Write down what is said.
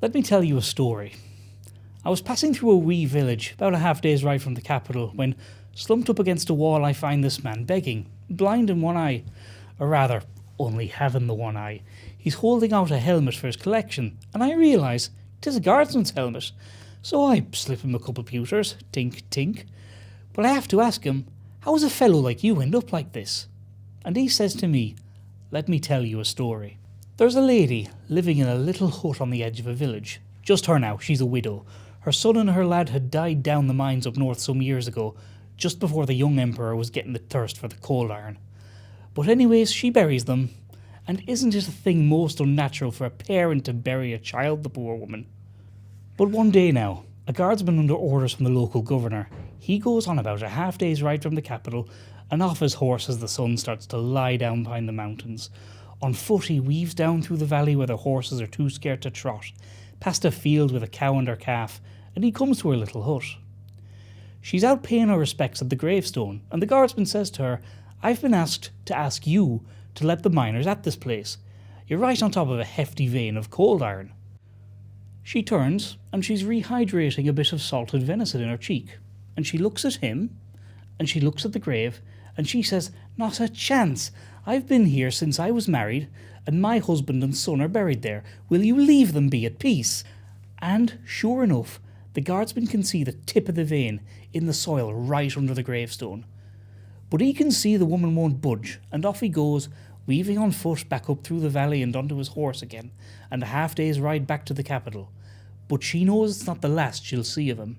Let me tell you a story. I was passing through a wee village, about a half day's ride from the capital, when, slumped up against a wall, I find this man begging, blind in one eye. Or rather, only having the one eye. He's holding out a helmet for his collection, and I realise 'tis a guardsman's helmet. So I slip him a couple pewters, tink, tink. But I have to ask him, how does a fellow like you end up like this? And he says to me, let me tell you a story. There's a lady living in a little hut on the edge of a village. Just her now, she's a widow. Her son and her lad had died down the mines up north some years ago, just before the young emperor was getting the thirst for the Coldiron. But anyways, she buries them, and isn't it a thing most unnatural for a parent to bury a child, the poor woman? But one day now, a guardsman under orders from the local governor, he goes on about a half day's ride from the capital, and off his horse as the sun starts to lie down behind the mountains. On foot he weaves down through the valley where the horses are too scared to trot, past a field with a cow and her calf, and he comes to her little hut. She's out paying her respects at the gravestone, and the guardsman says to her, I've been asked to ask you to let the miners at this place. You're right on top of a hefty vein of Coldiron. She turns, and she's rehydrating a bit of salted venison in her cheek, and she looks at him, and she looks at the grave, and she says, not a chance. I've been here since I was married, and my husband and son are buried there. Will you leave them be at peace? And, sure enough, the guardsman can see the tip of the vein in the soil right under the gravestone. But he can see the woman won't budge, and off he goes, weaving on foot back up through the valley and onto his horse again, and a half day's ride back to the capital. But she knows it's not the last she'll see of him.